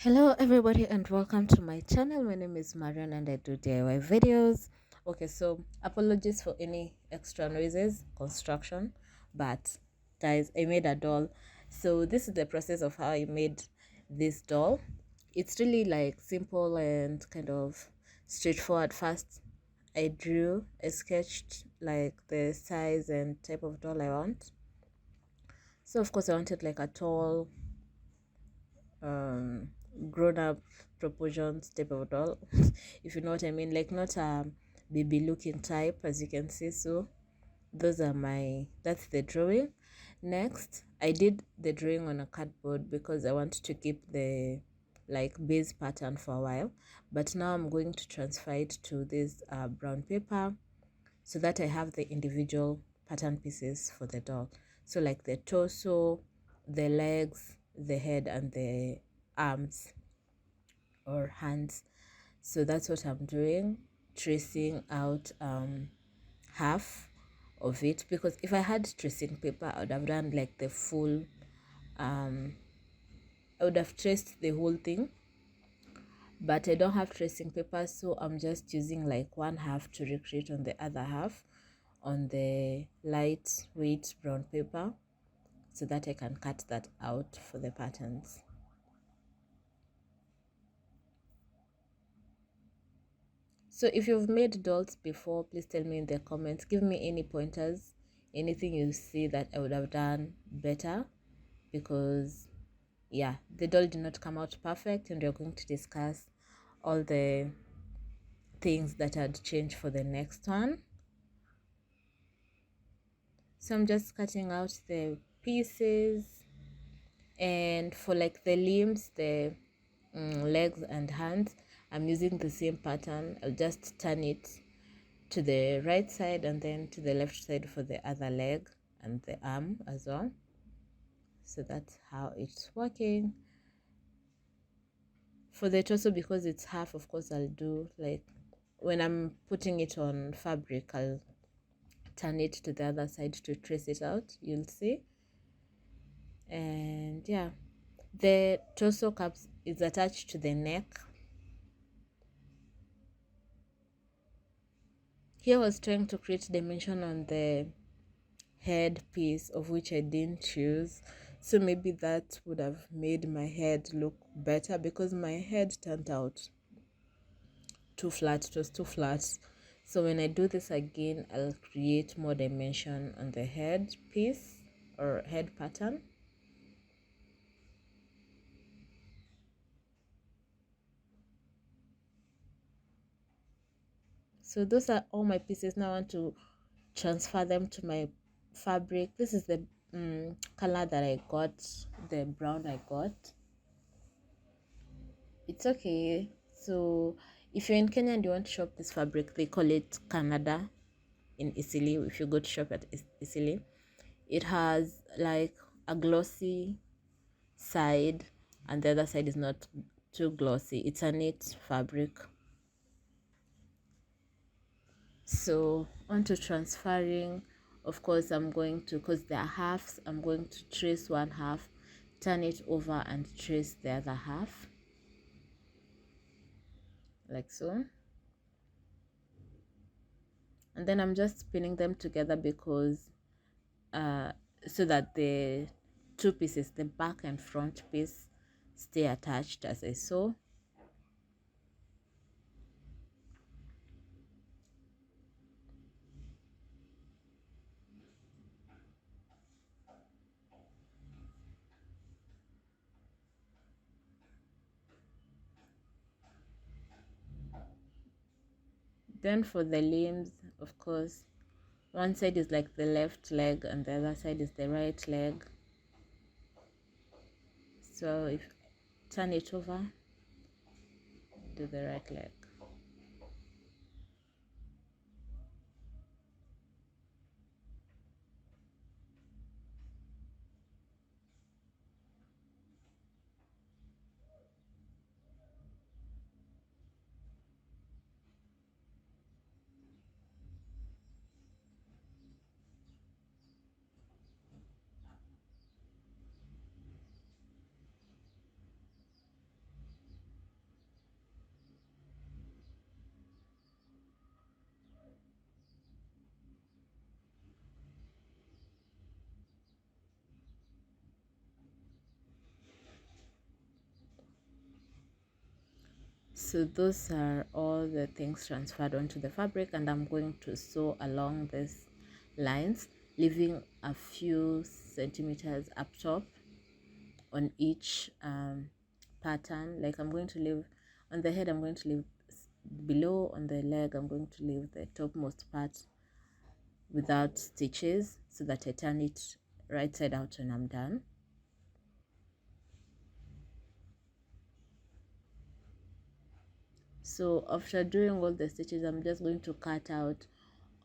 Hello everybody and welcome to my channel. My name is Marion and I do DIY videos. Okay, so apologies for any extra noises, construction, but guys, I made a doll. So this is the process of how I made this doll. It's really like simple and kind of straightforward. First, I sketched like the size and type of doll I want. So of course I wanted like a tall um grown up proportions type of doll if you know what I mean, like not a baby looking type, as you can see. So that's the drawing. Next, I did the drawing on a cardboard because I want to keep the like base pattern for a while, but now I'm going to transfer it to this brown paper so that I have the individual pattern pieces for the doll. So like the torso, the legs, the head, and the arms or hands. So that's what I'm doing, tracing out half of it, because if I had tracing paper I would have done like the full I would have traced the whole thing, but I don't have tracing paper, so I'm just using like one half to recreate on the other half on the lightweight brown paper so that I can cut that out for the patterns. So if you've made dolls before, please tell me in the comments. Give me any pointers, anything you see that I would have done better, because yeah, the doll did not come out perfect, and we're going to discuss all the things that I'd change for the next one. So I'm just cutting out the pieces, and for like the limbs, the legs and hands, I'm using the same pattern. I'll just turn it to the right side and then to the left side for the other leg and the arm as well. So that's how it's working. For the torso, because it's half, of course I'll do like when I'm putting it on fabric, I'll turn it to the other side to trace it out, you'll see. And yeah, the torso caps is attached to the neck. Here I was trying to create dimension on the head piece, of which I didn't choose, so maybe that would have made my head look better, because my head turned out too flat. It was too flat. So when I do this again, I'll create more dimension on the head piece or head pattern. So those are all my pieces. Now I want to transfer them to my fabric. This is the color that I got, the brown I got. It's okay. So if you're in Kenya and you want to shop this fabric, they call it Canada in Italy. If you go to shop at Italy, it has like a glossy side and the other side is not too glossy. It's a knit fabric. So on to transferring. Of course I'm going to, because there are halves, I'm going to trace one half, turn it over and trace the other half, like so. And then I'm just pinning them together because so that the two pieces, the back and front piece, stay attached as I sew. Then for the limbs, of course, one side is like the left leg and the other side is the right leg. So if turn it over, do the right leg. So those are all the things transferred onto the fabric, and I'm going to sew along these lines, leaving a few centimeters up top on each pattern. Like I'm going to leave on the head, I'm going to leave below, on the leg I'm going to leave the topmost part without stitches, so that I turn it right side out when I'm done. So after doing all the stitches, I'm just going to cut out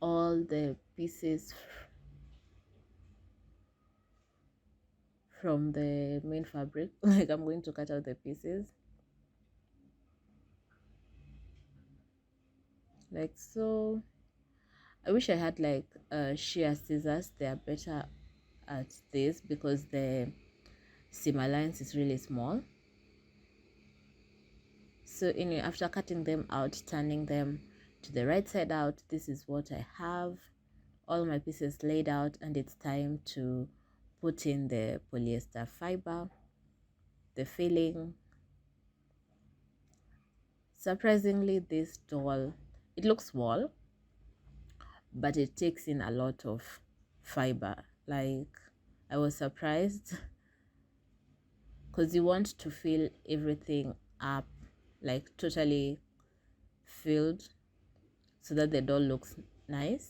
all the pieces from the main fabric. Like I'm going to cut out the pieces like so. I wish I had like shear scissors. They are better at this because the seam allowance is really small. So anyway, after cutting them out, turning them to the right side out, this is what I have, all my pieces laid out, and it's time to put in the polyester fiber, the filling. Surprisingly, this doll, it looks small, but it takes in a lot of fiber. Like I was surprised because you want to fill everything up, like totally filled, so that the doll looks nice,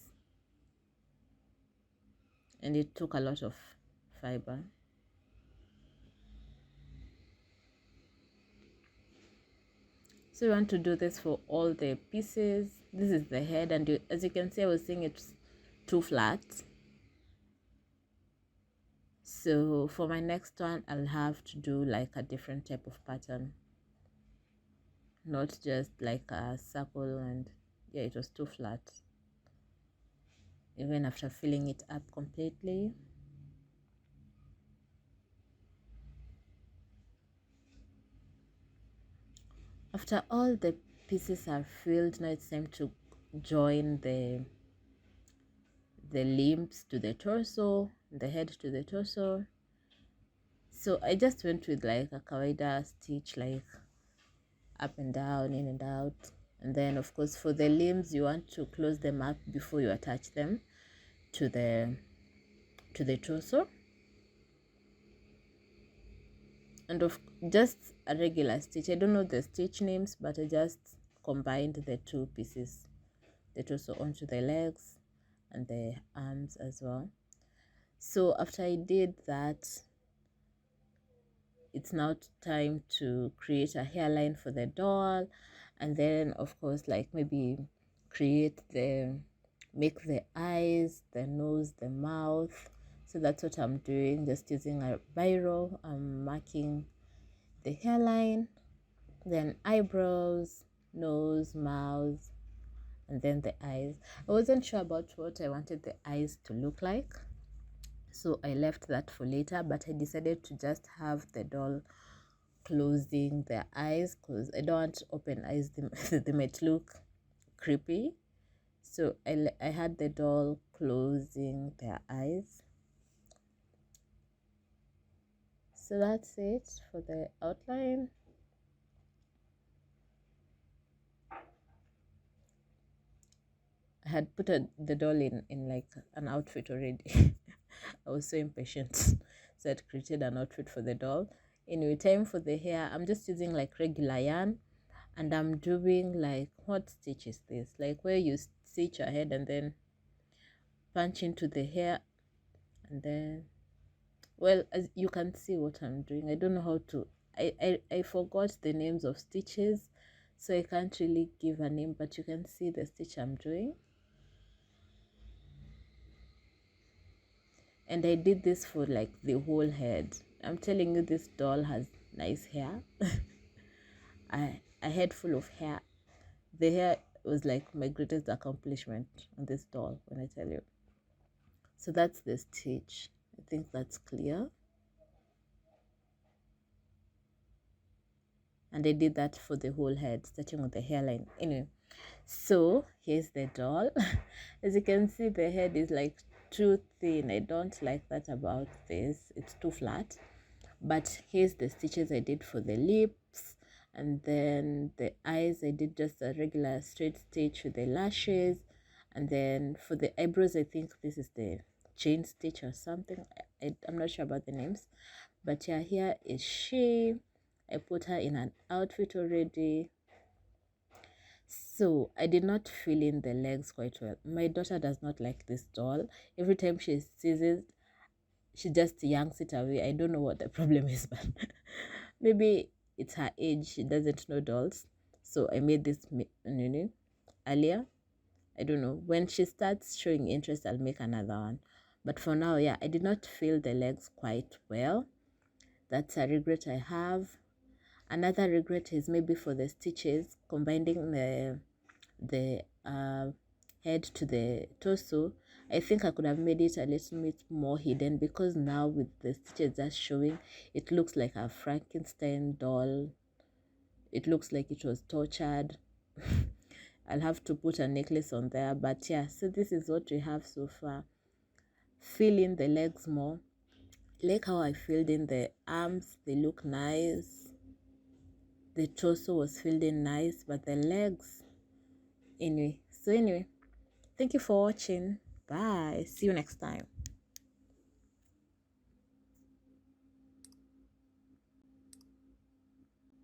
and it took a lot of fiber. So you want to do this for all the pieces. This is the head, and as you can see, I was saying it's too flat. So for my next one, I'll have to do like a different type of pattern, not just like a circle. And yeah, it was too flat even after filling it up completely. After all the pieces are filled, now it's time to join the limbs to the torso, the head to the torso. So I just went with like a kawaida stitch, like up and down, in and out. And then of course for the limbs, you want to close them up before you attach them to the torso. And of just a regular stitch. I don't know the stitch names, but I just combined the two pieces, the torso onto the legs and the arms as well. So after I did that, it's now time to create a hairline for the doll, and then of course like maybe make the eyes, the nose, the mouth. So that's what I'm doing, just using a biro. I'm marking the hairline, then eyebrows, nose, mouth, and then the eyes. I wasn't sure about what I wanted the eyes to look like, so I left that for later, but I decided to just have the doll closing their eyes because I don't want open eyes. They might look creepy. So I had the doll closing their eyes. So that's it for the outline. I had put the doll in like an outfit already. I was so impatient. So I created an outfit for the doll. Anyway, time for the hair. I'm just using like regular yarn, and I'm doing like, what stitch is this? Like where you stitch ahead and then punch into the hair, and then, well, as you can see what I'm doing. I don't know how to, I forgot the names of stitches, so I can't really give a name, but you can see the stitch I'm doing. And I did this for like the whole head. I'm telling you, this doll has nice hair. A head full of hair. The hair was like my greatest accomplishment on this doll, when I tell you. So that's the stitch. I think that's clear. And I did that for the whole head, starting with the hairline. Anyway, so here's the doll. As you can see, the head is like too thin. I don't like that about this. It's too flat. But here's the stitches I did for the lips And then the eyes, I did just a regular straight stitch with the lashes. And then for the eyebrows, I think this is the chain stitch or something. I'm not sure about the names, but yeah, here is she. I put her in an outfit already. So I did not fill in the legs quite well. My daughter does not like this doll. Every time she sees it, she just yanks it away. I don't know what the problem is, but maybe it's her age. She doesn't know dolls. So I made this earlier. I don't know. When she starts showing interest, I'll make another one. But for now, yeah, I did not fill the legs quite well. That's a regret I have. Another regret is maybe for the stitches, combining the head to the torso. I think I could have made it a little bit more hidden, because now with the stitches just showing, it looks like a Frankenstein doll. It looks like it was tortured. I'll have to put a necklace on there, but yeah, so this is what we have so far. Fill in the legs more. Like how I filled in the arms, they look nice. The torso was filled in nice, but the legs, anyway. So anyway, thank you for watching. Bye. See you next time.